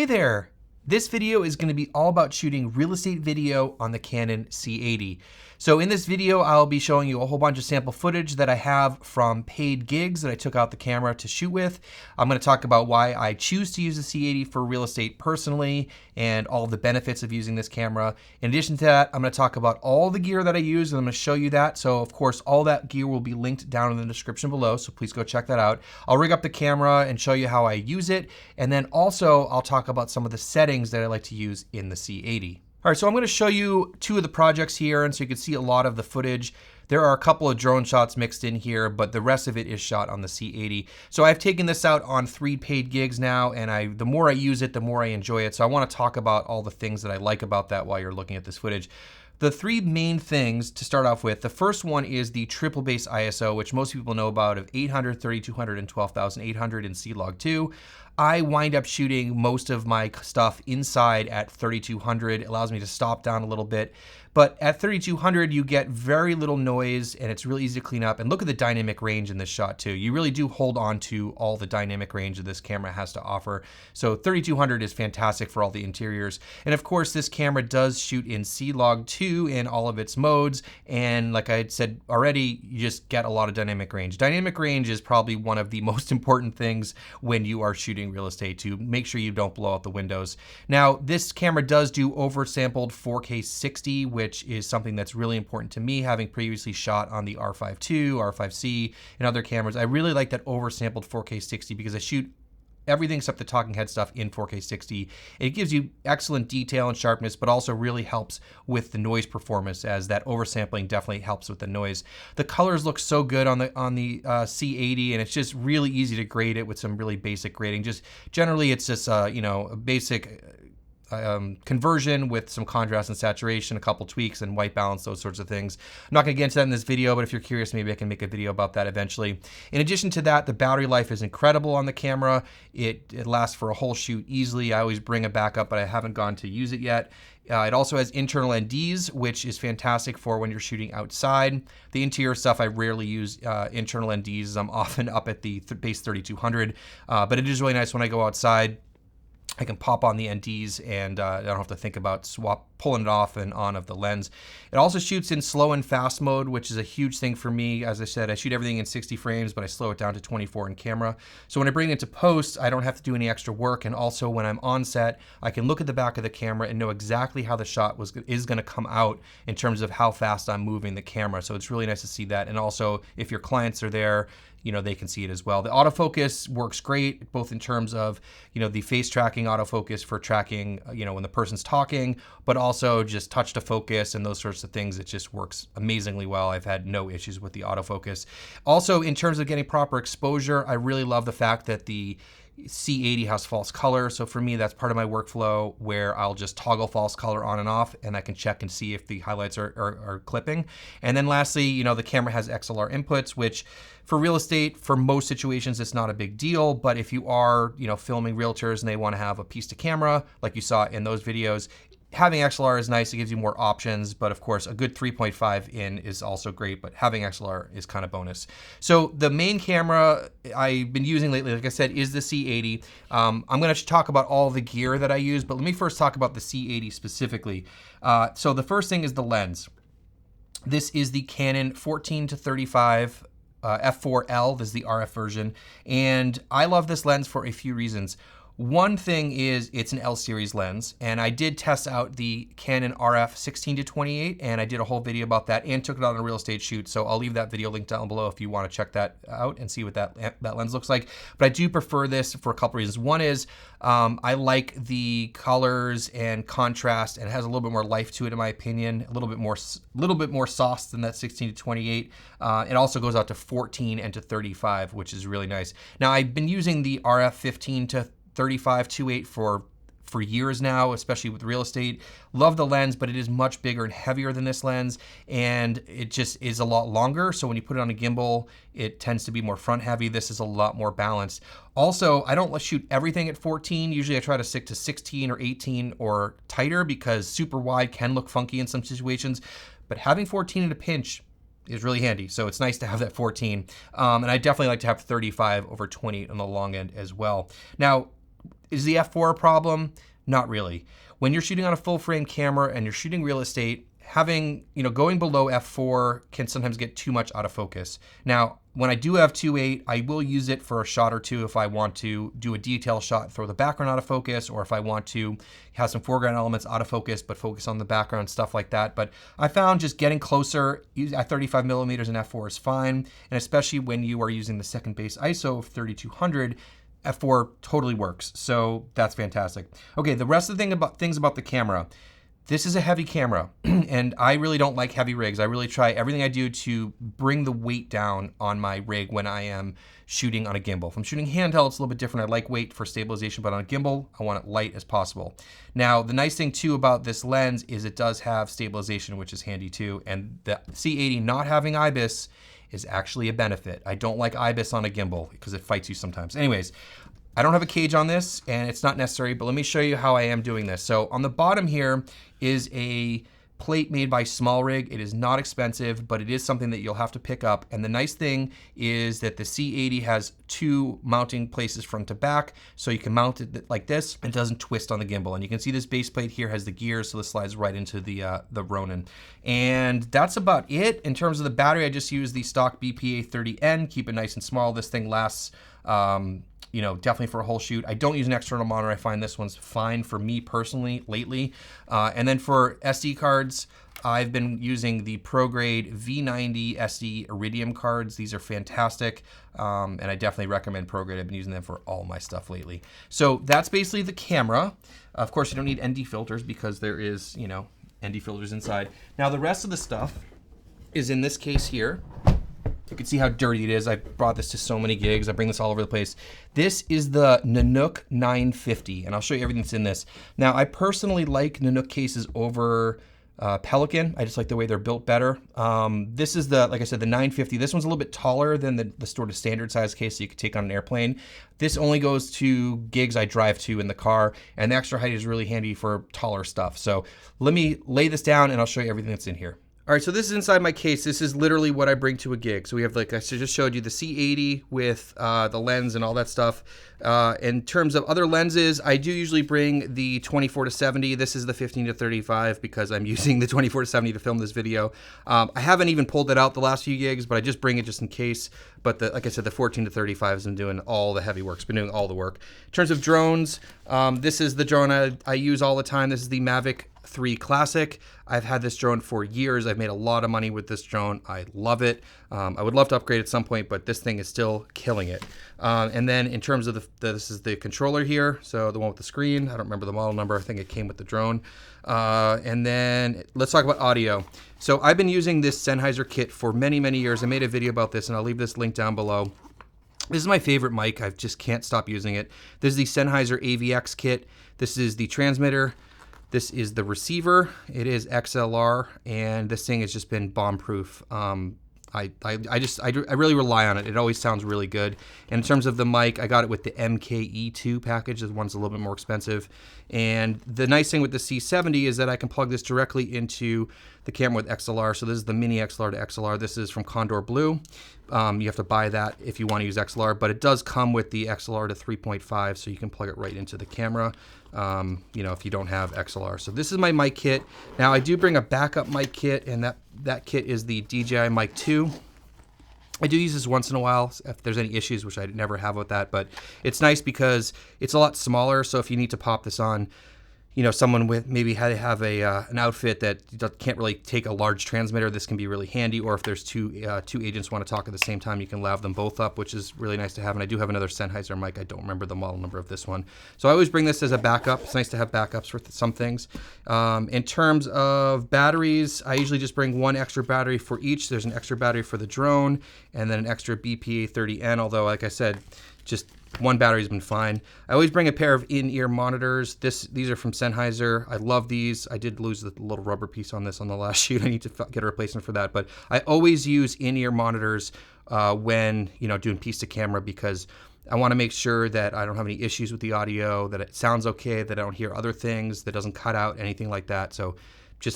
there! This video is going to be all about shooting real estate video on the Canon C80. So in this video, I'll be showing you a whole bunch of sample footage that I have from paid gigs that I took out the camera to shoot with. I'm going to talk about why I choose to use the C80 for real estate personally and all the benefits of using this camera. In addition to that, I'm going to talk about all the gear that I use and I'm going to show you that. So of course, all that gear will be linked down in the description below. So please go check that out. I'll rig up the camera and show you how I use it. And then also I'll talk about some of the settings that I like to use in the C80. All right, so I'm going to show you two of the projects here, and so you can see a lot of the footage. There are a couple of drone shots mixed in here, but the rest of it is shot on the C80. So I've taken this out on 3 paid gigs now, and the more I use it, the more I enjoy it. So I want to talk about all the things that I like about that while you're looking at this footage. The 3 main things to start off with, the first one is the triple base ISO, which most people know about, of 800, 3200, and 12,800 in C-Log2. I wind up shooting most of my stuff inside at 3200. It allows me to stop down a little bit. But at 3200, you get very little noise and it's really easy to clean up. And look at the dynamic range in this shot too. You really do hold on to all the dynamic range that this camera has to offer. So 3200 is fantastic for all the interiors. And of course, this camera does shoot in C-Log2 in all of its modes. And like I had said already, you just get a lot of dynamic range. Dynamic range is probably one of the most important things when you are shooting real estate, to make sure you don't blow out the windows. Now, this camera does do oversampled 4K 60, which is something that's really important to me, having previously shot on the R5 II, R5C, and other cameras. I really like that oversampled 4K 60 because I shoot everything except the talking head stuff in 4K 60. It gives you excellent detail and sharpness, but also really helps with the noise performance, as that oversampling definitely helps with the noise. The colors look so good on the C80, and it's just really easy to grade it with some really basic grading. Just generally, it's just a basic conversion with some contrast and saturation, a couple tweaks and white balance, those sorts of things. I'm not going to get into that in this video, but if you're curious, maybe I can make a video about that eventually. In addition to that, the battery life is incredible on the camera. It lasts for a whole shoot easily. I always bring a backup, but I haven't gone to use it yet. It also has internal NDs, which is fantastic for when you're shooting outside. The interior stuff, I rarely use internal NDs. I'm often up at the base 3200, but it is really nice when I go outside. I can pop on the NDs and I don't have to think about pulling it off and on of the lens. It also shoots in slow and fast mode, which is a huge thing for me. As I said, I shoot everything in 60 frames, but I slow it down to 24 in camera. So when I bring it to post, I don't have to do any extra work. And also when I'm on set, I can look at the back of the camera and know exactly how the shot is going to come out in terms of how fast I'm moving the camera. So it's really nice to see that. And also, if your clients are there, they can see it as well. The autofocus works great, both in terms of, the face tracking autofocus for tracking, when the person's talking, but also just touch to focus and those sorts of things. It just works amazingly well. I've had no issues with the autofocus. Also, in terms of getting proper exposure, I really love the fact that the C80 has false color. So for me, that's part of my workflow where I'll just toggle false color on and off, and I can check and see if the highlights are clipping. And then lastly, the camera has XLR inputs, which for real estate, for most situations, it's not a big deal. But if you are, filming realtors and they want to have a piece to camera, like you saw in those videos, having XLR is nice. It gives you more options, but of course a good 3.5 in is also great, but having XLR is kind of bonus. So the main camera I've been using lately, like I said, is the C80. I'm going to talk about all the gear that I use, but let me first talk about the C80 specifically. So the first thing is the lens. This is the Canon 14-35 f4L. This is the RF version, and I love this lens for a few reasons. One thing is it's an L series lens, and I did test out the Canon RF 16-28, and I did a whole video about that and took it out on a real estate shoot. So I'll leave that video linked down below if you want to check that out and see what that lens looks like. But I do prefer this for a couple reasons. One is I like the colors and contrast, and it has a little bit more life to it, in my opinion. A little bit more sauce than that 16-28. It also goes out to 14 and to 35, which is really nice. Now I've been using the RF 15-35 2.8 for years now, especially with real estate. Love the lens, but it is much bigger and heavier than this lens, and it just is a lot longer. So when you put it on a gimbal, it tends to be more front heavy. This is a lot more balanced. Also, I don't shoot everything at 14. Usually I try to stick to 16 or 18 or tighter, because super wide can look funky in some situations, but having 14 in a pinch is really handy. So it's nice to have that 14. And I definitely like to have 35 over 28 on the long end as well. Now, Is the f4 a problem? Not really. When you're shooting on a full frame camera and you're shooting real estate, having, going below f4 can sometimes get too much out of focus. Now, when I do have 2.8, I will use it for a shot or two if I want to do a detail shot, throw the background out of focus, or if I want to have some foreground elements out of focus, but focus on the background, stuff like that. But I found just getting closer at 35 millimeters in f4 is fine. And especially when you are using the second base ISO of 3200, f4 totally works. So that's fantastic. Okay, the rest of the things about the camera. This is a heavy camera, and I really don't like heavy rigs. I really try everything I do to bring the weight down on my rig when I am shooting on a gimbal. If I'm shooting handheld, it's a little bit different. I like weight for stabilization, but on a gimbal, I want it light as possible. Now, the nice thing too about this lens is it does have stabilization, which is handy too, and the C80 not having IBIS is actually a benefit. I don't like IBIS on a gimbal because it fights you sometimes. Anyways, I don't have a cage on this and it's not necessary, but let me show you how I am doing this. So on the bottom here is a plate made by Small Rig. It is not expensive, but it is something that you'll have to pick up. And the nice thing is that the C80 has two mounting places front to back, so you can mount it like this. It doesn't twist on the gimbal. And you can see this base plate here has the gears, so this slides right into the Ronin. And that's about it. In terms of the battery, I just use the stock BPA30N. Keep it nice and small. This thing lasts definitely for a whole shoot. I don't use an external monitor. I find this one's fine for me personally lately. And then for SD cards, I've been using the ProGrade V90 SD Iridium cards. These are fantastic, and I definitely recommend ProGrade. I've been using them for all my stuff lately. So that's basically the camera. Of course, you don't need ND filters because there is, ND filters inside. Now the rest of the stuff is in this case here. You can see how dirty it is. I brought this to so many gigs. I bring this all over the place. This is the Nanook 950, and I'll show you everything that's in this. Now, I personally like Nanook cases over Pelican. I just like the way they're built better. This is like I said, the 950. This one's a little bit taller than the sort of standard size case that you could take on an airplane. This only goes to gigs I drive to in the car, and the extra height is really handy for taller stuff. So let me lay this down, and I'll show you everything that's in here. All right, so this is inside my case. This is literally what I bring to a gig. So we have, like I just showed you, the C80 with the lens and all that stuff. In terms of other lenses, I do usually bring the 24-70. This is the 15-35 because I'm using the 24-70 to film this video. I haven't even pulled it out the last few gigs, but I just bring it just in case. But like I said, the 14-35 has been doing all the heavy work. It's been doing all the work. In terms of drones, this is the drone I use all the time. This is the Mavic 3 Classic. I've had this drone for years. I've made a lot of money with this drone. I love it. I would love to upgrade at some point, but this thing is still killing it. And then in terms of this is the controller here. So the one with the screen. I don't remember the model number. I think it came with the drone. And then let's talk about audio. So I've been using this Sennheiser kit for many, many years. I made a video about this and I'll leave this link down below. This is my favorite mic. I just can't stop using it. This is the Sennheiser AVX kit. This is the transmitter. This is the receiver. It is XLR, and this thing has just been bomb-proof. I really rely on it. It always sounds really good. And in terms of the mic, I got it with the MKE2 package. The one's a little bit more expensive. And the nice thing with the C70 is that I can plug this directly into the camera with XLR. So this is the mini XLR to XLR. This is from Condor Blue. You have to buy that if you want to use XLR, but it does come with the XLR to 3.5, so you can plug it right into the camera, if you don't have XLR. So this is my mic kit. Now I do bring a backup mic kit, and that kit is the DJI Mic 2. I do use this once in a while if there's any issues, which I never have with that, but it's nice because it's a lot smaller, so if you need to pop this on, someone with maybe had to have an outfit that can't really take a large transmitter, this can be really handy. Or if there's two agents want to talk at the same time, you can lav them both up, which is really nice to have. And I do have another Sennheiser mic. I don't remember the model number of this one. So I always bring this as a backup. It's nice to have backups for some things. In terms of batteries, I usually just bring one extra battery for each. There's an extra battery for the drone and then an extra BPA30N, although like I said, just one battery's been fine. I always bring a pair of in-ear monitors. These are from Sennheiser. I love these. I did lose the little rubber piece on this on the last shoot. I need to get a replacement for that. But I always use in-ear monitors when doing piece to camera, because I want to make sure that I don't have any issues with the audio, that it sounds okay, that I don't hear other things, that doesn't cut out, anything like that. So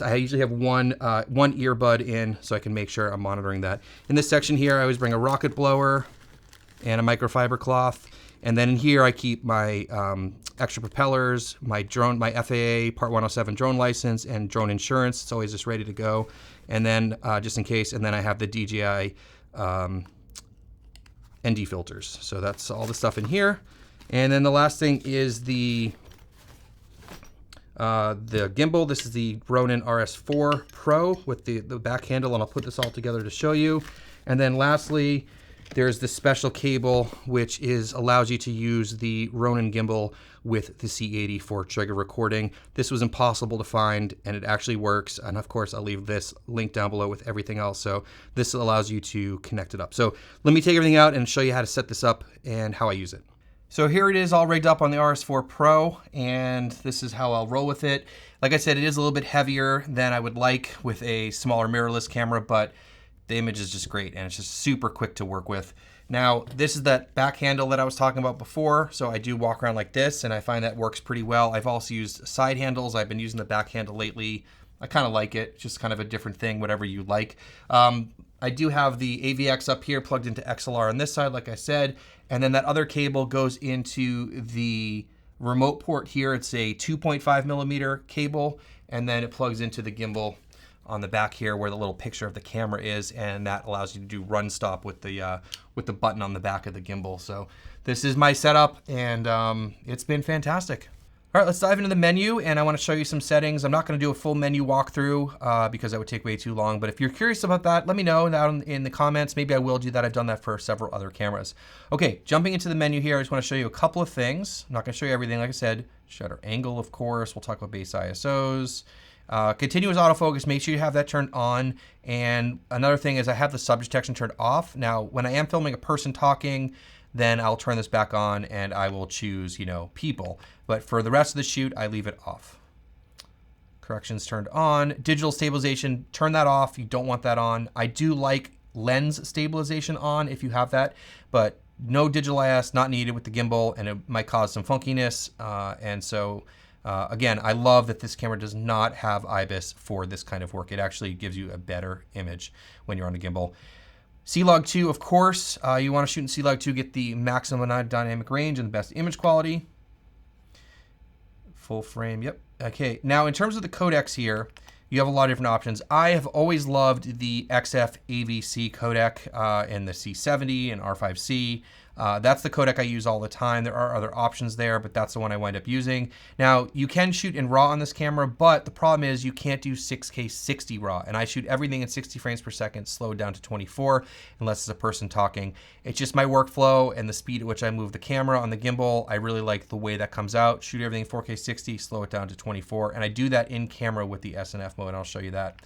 I usually have one earbud in, so I can make sure I'm monitoring that. In this section here, I always bring a rocket blower and a microfiber cloth. And then in here I keep my extra propellers, my drone, my FAA Part 107 drone license, and drone insurance. It's always just ready to go. And then just in case, and then I have the DJI ND filters. So that's all the stuff in here. And then the last thing is the gimbal. This is the Ronin RS4 Pro with the back handle, and I'll put this all together to show you. And then lastly, there's this special cable which allows you to use the Ronin gimbal with the C80 for trigger recording. This was impossible to find, and it actually works. And of course, I'll leave this link down below with everything else. So this allows you to connect it up. So let me take everything out and show you how to set this up and how I use it. So here it is all rigged up on the RS4 Pro, and this is how I'll roll with it. Like I said, it is a little bit heavier than I would like with a smaller mirrorless camera, but the image is just great, and it's just super quick to work with. Now, this is that back handle that I was talking about before, so I do walk around like this, and I find that works pretty well. I've also used side handles. I've been using the back handle lately. I kind of like it, just kind of a different thing, whatever you like. I do have the AVX up here plugged into XLR on this side, like I said, and then that other cable goes into the remote port here. It's a 2.5 millimeter cable, and then it plugs into the gimbal on the back here where the little picture of the camera is, and that allows you to do run stop with the button on the back of the gimbal. So this is my setup, and it's been fantastic. All right, let's dive into the menu, and I want to show you some settings. I'm not going to do a full menu walkthrough because that would take way too long, but if you're curious about that, let me know down in the comments. Maybe I will do that. I've done that for several other cameras. Okay, jumping into the menu here, I just want to show you a couple of things. I'm not going to show you everything, like I said. Shutter angle, of course. We'll talk about base ISOs. Continuous autofocus, make sure you have that turned on. And another thing is I have the subject detection turned off. Now, when I am filming a person talking, then I'll turn this back on and I will choose, people. But for the rest of the shoot, I leave it off. Corrections turned on. Digital stabilization, turn that off. You don't want that on. I do like lens stabilization on if you have that, but no digital IS, not needed with the gimbal, and it might cause some funkiness. Again, I love that this camera does not have IBIS for this kind of work. It actually gives you a better image when you're on a gimbal. C-Log 2, of course, you want to shoot in C-Log 2, get the maximum dynamic range and the best image quality. Full frame, yep. Okay, now in terms of the codecs here, you have a lot of different options. I have always loved the XF AVC codec in the C70 and R5C. That's the codec I use all the time. There are other options there, but that's the one I wind up using. Now, you can shoot in RAW on this camera, but the problem is you can't do 6K 60 RAW, and I shoot everything in 60 frames per second, slowed down to 24, unless it's a person talking. It's just my workflow and the speed at which I move the camera on the gimbal. I really like the way that comes out. Shoot everything in 4K 60, slow it down to 24, and I do that in camera with the SNF mode, and I'll show you that.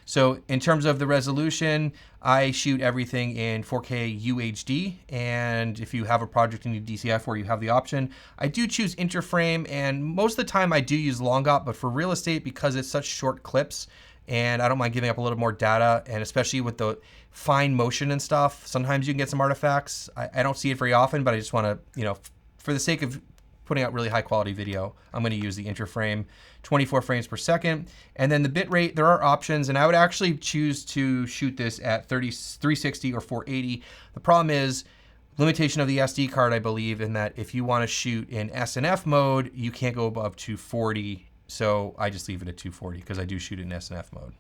So in terms of the resolution, I shoot everything in 4K UHD, and if you have a project you need DCI for, you have the option. I do choose interframe, and most of the time I do use long op, but for real estate, because it's such short clips, and I don't mind giving up a little more data, and especially with the fine motion and stuff, sometimes you can get some artifacts. I don't see it very often, but I just want to, for the sake of putting out really high quality video, I'm going to use the interframe, 24 frames per second. And then the bitrate, there are options, and I would actually choose to shoot this at 360 or 480. The problem is limitation of the SD card, I believe, in that if you want to shoot in SNF mode, you can't go above 240. So I just leave it at 240 because I do shoot it in SNF mode.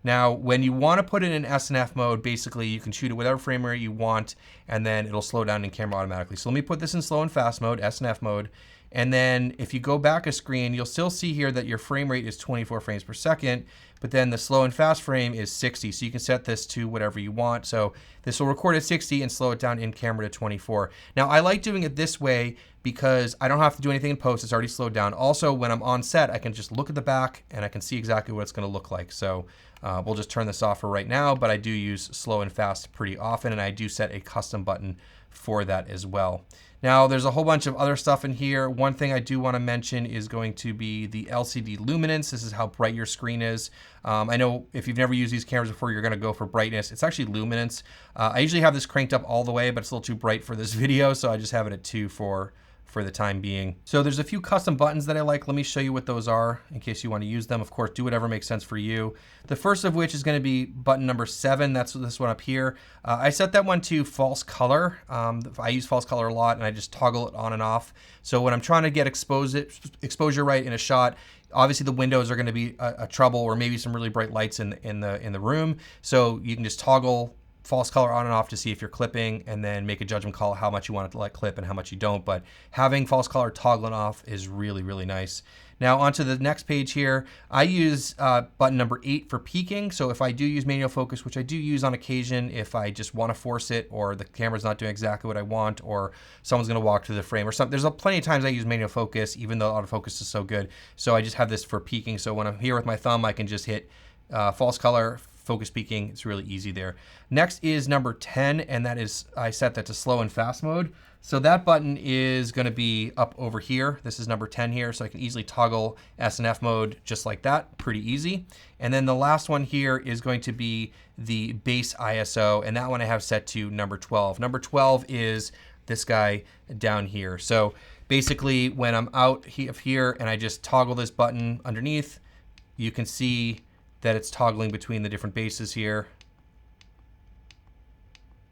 Now, when you want to put it in SNF mode, basically you can shoot it whatever frame rate you want, and then it'll slow down in camera automatically. So let me put this in slow and fast mode, SNF mode, and then if you go back a screen, you'll still see here that your frame rate is 24 frames per second, but then the slow and fast frame is 60. So you can set this to whatever you want. So this will record at 60 and slow it down in camera to 24. Now, I like doing it this way because I don't have to do anything in post. It's already slowed down. Also, when I'm on set, I can just look at the back and I can see exactly what it's going to look like. So we'll just turn this off for right now, but I do use slow and fast pretty often, and I do set a custom button for that as well. Now, there's a whole bunch of other stuff in here. One thing I do want to mention is going to be the LCD luminance. This is how bright your screen is. I know if you've never used these cameras before, you're going to go for brightness. It's actually luminance. I usually have this cranked up all the way, but it's a little too bright for this video, so I just have it at 2 for for the time being. So there's a few custom buttons that I like. Let me show you what those are in case you want to use them. Of course, do whatever makes sense for you. The first of which is going to be button number 7. That's this one up here. I set that one to false color. I use false color a lot, and I just toggle it on and off. So when I'm trying to get exposure right in a shot, obviously the windows are going to be a trouble, or maybe some really bright lights in the room. So you can just toggle false color on and off to see if you're clipping, and then make a judgment call how much you want it to let clip and how much you don't. But having false color toggling off is really, really nice. Now onto the next page here. I use button number 8 for peaking. So if I do use manual focus, which I do use on occasion if I just want to force it, or the camera's not doing exactly what I want, or someone's going to walk through the frame or something. There's plenty of times I use manual focus, even though autofocus is so good. So I just have this for peaking. So when I'm here with my thumb, I can just hit false color, focus peaking. It's really easy there. Next is number 10, and that is, I set that to slow and fast mode. So that button is going to be up over here. This is number 10 here, so I can easily toggle S and F mode just like that, pretty easy. And then the last one here is going to be the base ISO, and that one I have set to number 12. Number 12 is this guy down here. So basically when I'm out here and I just toggle this button underneath, you can see that it's toggling between the different bases here.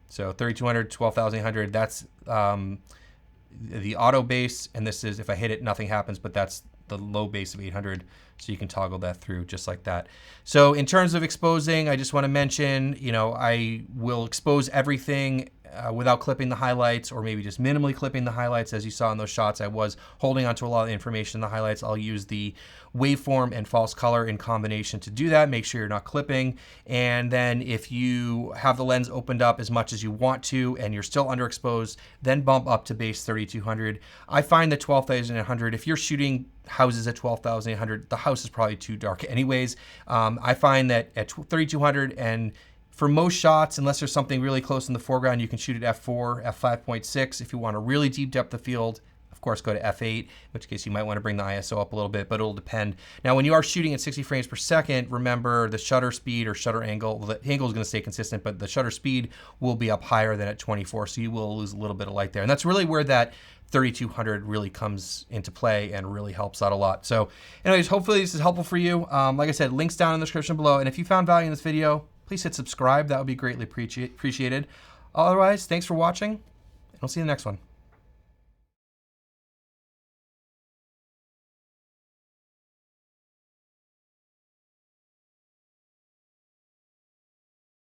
So 3200, 12,800, that's the auto base, and this is, if I hit it, nothing happens, but that's the low base of 800. So you can toggle that through just like that. So in terms of exposing, I just want to mention, you know, I will expose everything without clipping the highlights, or maybe just minimally clipping the highlights. As you saw in those shots, I was holding onto a lot of the information in the highlights. I'll use the waveform and false color in combination to do that. Make sure you're not clipping. And then if you have the lens opened up as much as you want to and you're still underexposed, then bump up to base 3200. I find that 12,800, if you're shooting houses at 12,800, the house is probably too dark anyways. I find that at 3200, and for most shots, unless there's something really close in the foreground, you can shoot at f4, f5.6. If you want a really deep depth of field, of course, go to f8, in which case you might want to bring the ISO up a little bit, but it'll depend. Now, when you are shooting at 60 frames per second, remember the shutter speed or shutter angle, well, the angle is going to stay consistent, but the shutter speed will be up higher than at 24, so you will lose a little bit of light there. And that's really where that 3200 really comes into play and really helps out a lot. So anyways, hopefully this is helpful for you. Like I said, links down in the description below. And if you found value in this video, please hit subscribe. That would be greatly appreciated. Otherwise, thanks for watching, and I'll see you in the next one.